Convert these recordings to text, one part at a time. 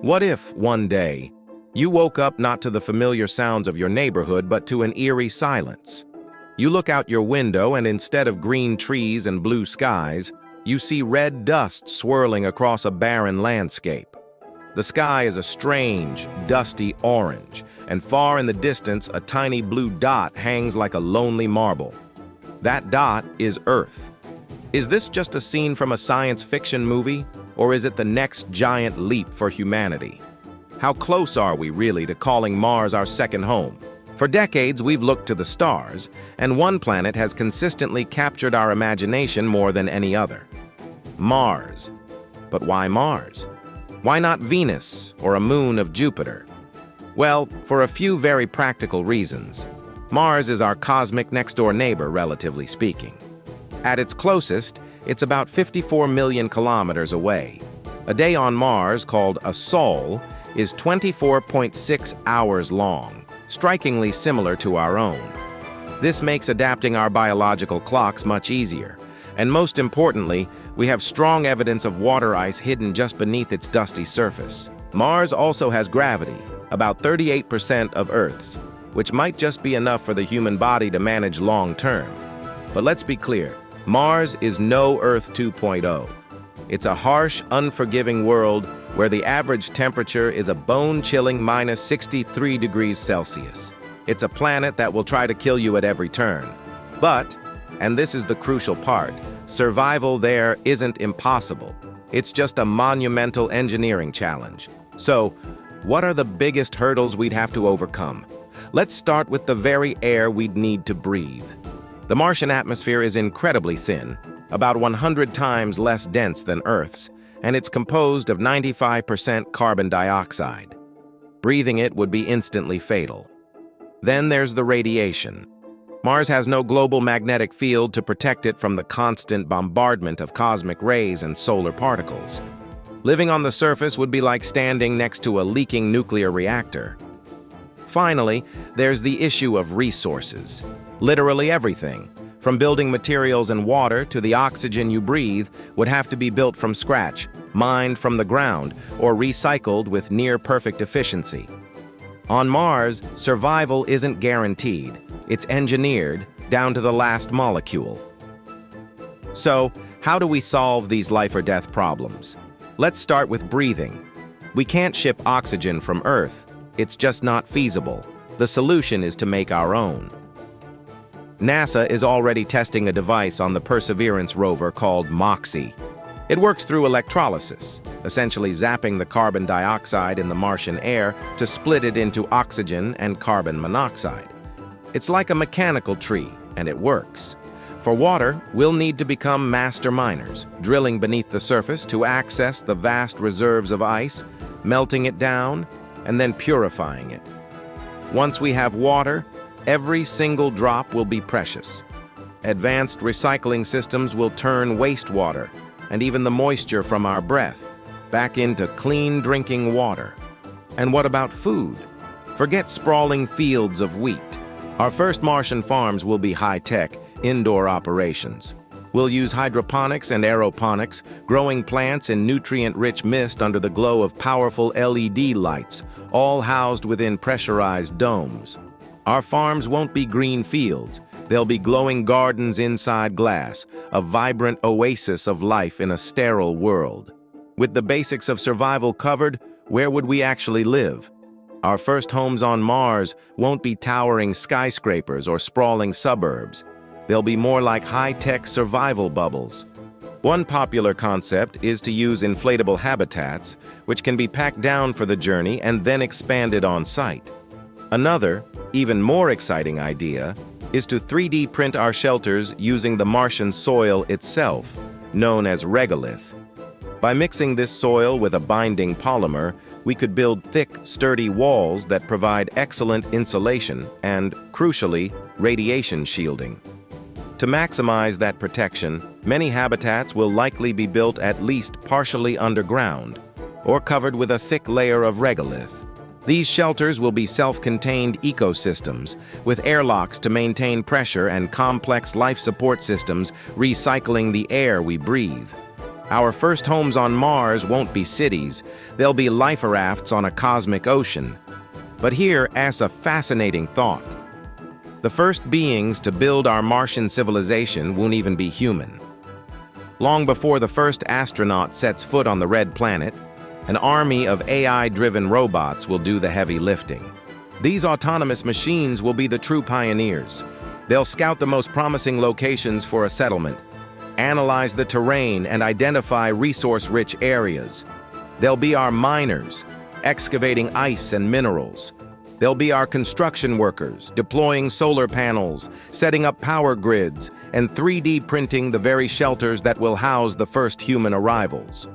What if, one day, you woke up not to the familiar sounds of your neighborhood but to an eerie silence? You look out your window and instead of green trees and blue skies, you see red dust swirling across a barren landscape. The sky is a strange, dusty orange, and far in the distance a tiny blue dot hangs like a lonely marble. That dot is Earth. Is this just a scene from a science fiction movie, or is it the next giant leap for humanity? How close are we really to calling Mars our second home? For decades, we've looked to the stars, and one planet has consistently captured our imagination more than any other: Mars. But why Mars? Why not Venus or a moon of Jupiter? Well, for a few very practical reasons. Mars is our cosmic next-door neighbor, relatively speaking. At its closest, it's about 54 million kilometers away. A day on Mars, called a sol, is 24.6 hours long, strikingly similar to our own. This makes adapting our biological clocks much easier. And most importantly, we have strong evidence of water ice hidden just beneath its dusty surface. Mars also has gravity, about 38% of Earth's, which might just be enough for the human body to manage long term. But let's be clear, Mars is no Earth 2.0. It's a harsh, unforgiving world where the average temperature is a bone-chilling minus 63 degrees Celsius. It's a planet that will try to kill you at every turn. But, and this is the crucial part, survival there isn't impossible. It's just a monumental engineering challenge. So, what are the biggest hurdles we'd have to overcome? Let's start with the very air we'd need to breathe. The Martian atmosphere is incredibly thin, about 100 times less dense than Earth's, and it's composed of 95% carbon dioxide. Breathing it would be instantly fatal. Then there's the radiation. Mars has no global magnetic field to protect it from the constant bombardment of cosmic rays and solar particles. Living on the surface would be like standing next to a leaking nuclear reactor. Finally, there's the issue of resources. Literally everything, from building materials and water to the oxygen you breathe, would have to be built from scratch, mined from the ground, or recycled with near-perfect efficiency. On Mars, survival isn't guaranteed. It's engineered down to the last molecule. So, how do we solve these life-or-death problems? Let's start with breathing. We can't ship oxygen from Earth. It's just not feasible. The solution is to make our own. NASA is already testing a device on the Perseverance rover called MOXIE. It works through electrolysis, essentially zapping the carbon dioxide in the Martian air to split it into oxygen and carbon monoxide. It's like a mechanical tree, and it works. For water, we'll need to become master miners, drilling beneath the surface to access the vast reserves of ice, melting it down, and then purifying it. Once we have water, every single drop will be precious. Advanced recycling systems will turn wastewater, and even the moisture from our breath, back into clean drinking water. And what about food? Forget sprawling fields of wheat. Our first Martian farms will be high-tech, indoor operations. We'll use hydroponics and aeroponics, growing plants in nutrient-rich mist under the glow of powerful LED lights, all housed within pressurized domes. Our farms won't be green fields. They'll be glowing gardens inside glass, a vibrant oasis of life in a sterile world. With the basics of survival covered, where would we actually live? Our first homes on Mars won't be towering skyscrapers or sprawling suburbs. They'll be more like high-tech survival bubbles. One popular concept is to use inflatable habitats, which can be packed down for the journey and then expanded on site. Another, even more exciting idea is to 3D print our shelters using the Martian soil itself, known as regolith. By mixing this soil with a binding polymer, we could build thick, sturdy walls that provide excellent insulation and, crucially, radiation shielding. To maximize that protection, many habitats will likely be built at least partially underground or covered with a thick layer of regolith. These shelters will be self-contained ecosystems with airlocks to maintain pressure and complex life support systems recycling the air we breathe. Our first homes on Mars won't be cities, they'll be life rafts on a cosmic ocean. But here asks a fascinating thought. The first beings to build our Martian civilization won't even be human. Long before the first astronaut sets foot on the red planet, an army of AI-driven robots will do the heavy lifting. These autonomous machines will be the true pioneers. They'll scout the most promising locations for a settlement, analyze the terrain, and identify resource-rich areas. They'll be our miners, excavating ice and minerals. They'll be our construction workers, deploying solar panels, setting up power grids, and 3D printing the very shelters that will house the first human arrivals.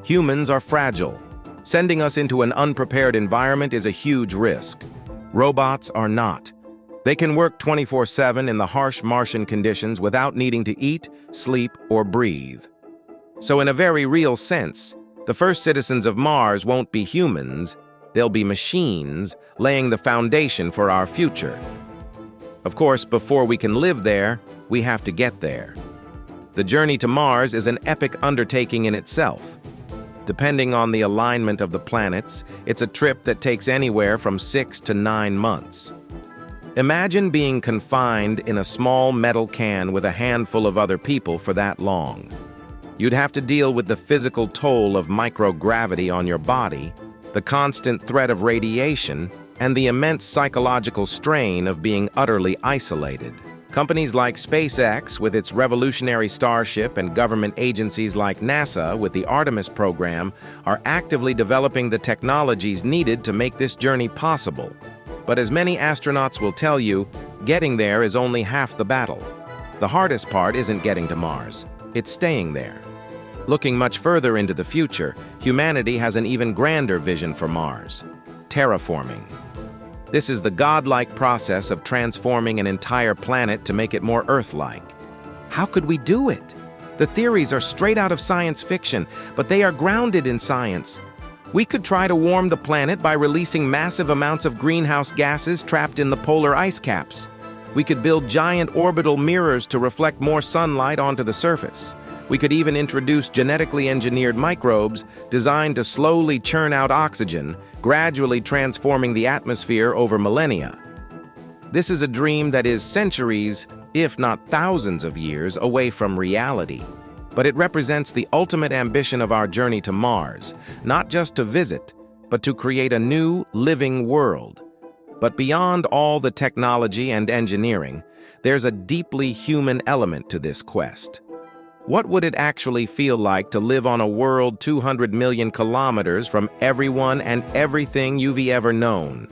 Humans are fragile. Sending us into an unprepared environment is a huge risk. Robots are not. They can work 24/7 in the harsh Martian conditions without needing to eat, sleep, or breathe. So in a very real sense, the first citizens of Mars won't be humans, they'll be machines, laying the foundation for our future. Of course, before we can live there, we have to get there. The journey to Mars is an epic undertaking in itself. Depending on the alignment of the planets, it's a trip that takes anywhere from 6 to 9 months. Imagine being confined in a small metal can with a handful of other people for that long. You'd have to deal with the physical toll of microgravity on your body, the constant threat of radiation, and the immense psychological strain of being utterly isolated. Companies like SpaceX with its revolutionary Starship and government agencies like NASA with the Artemis program are actively developing the technologies needed to make this journey possible. But as many astronauts will tell you, getting there is only half the battle. The hardest part isn't getting to Mars, it's staying there. Looking much further into the future, humanity has an even grander vision for Mars: terraforming. This is the godlike process of transforming an entire planet to make it more Earth-like. How could we do it? The theories are straight out of science fiction, but they are grounded in science. We could try to warm the planet by releasing massive amounts of greenhouse gases trapped in the polar ice caps. We could build giant orbital mirrors to reflect more sunlight onto the surface. We could even introduce genetically engineered microbes designed to slowly churn out oxygen, gradually transforming the atmosphere over millennia. This is a dream that is centuries, if not thousands of years, away from reality. But it represents the ultimate ambition of our journey to Mars, not just to visit, but to create a new, living world. But beyond all the technology and engineering, there's a deeply human element to this quest. What would it actually feel like to live on a world 200 million kilometers from everyone and everything you've ever known?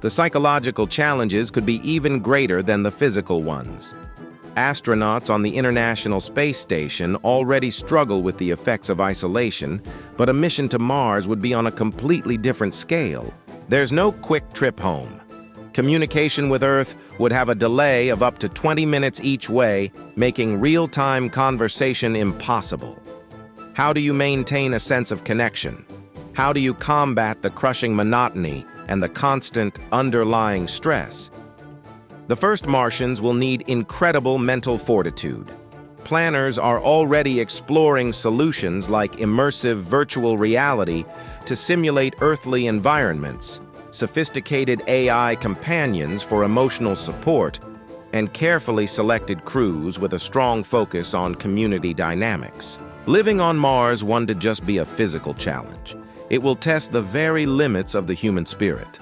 The psychological challenges could be even greater than the physical ones. Astronauts on the International Space Station already struggle with the effects of isolation, but a mission to Mars would be on a completely different scale. There's no quick trip home. Communication with Earth would have a delay of up to 20 minutes each way, making real-time conversation impossible. How do you maintain a sense of connection? How do you combat the crushing monotony and the constant underlying stress? The first Martians will need incredible mental fortitude. Planners are already exploring solutions like immersive virtual reality to simulate earthly environments, sophisticated AI companions for emotional support, and carefully selected crews with a strong focus on community dynamics. Living on Mars won't just be a physical challenge. It will test the very limits of the human spirit.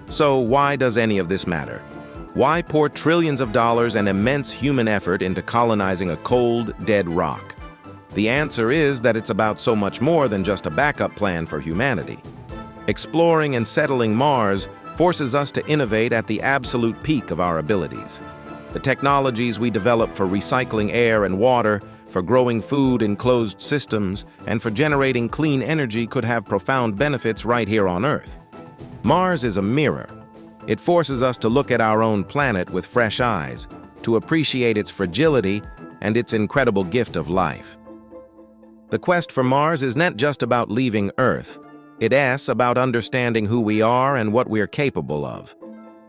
So why does any of this matter? Why pour trillions of dollars and immense human effort into colonizing a cold, dead rock? The answer is that it's about so much more than just a backup plan for humanity. Exploring and settling Mars forces us to innovate at the absolute peak of our abilities. The technologies we develop for recycling air and water, for growing food in closed systems, and for generating clean energy could have profound benefits right here on Earth. Mars is a mirror. It forces us to look at our own planet with fresh eyes, to appreciate its fragility and its incredible gift of life. The quest for Mars is not just about leaving Earth. It's about understanding who we are and what we're capable of.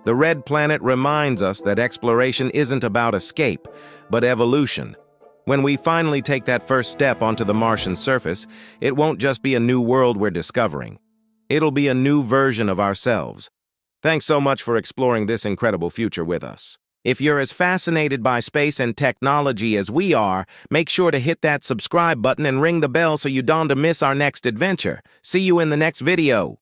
The red planet reminds us that exploration isn't about escape, but evolution. When we finally take that first step onto the Martian surface, it won't just be a new world we're discovering. It'll be a new version of ourselves. Thanks so much for exploring this incredible future with us. If you're as fascinated by space and technology as we are, make sure to hit that subscribe button and ring the bell so you don't miss our next adventure. See you in the next video.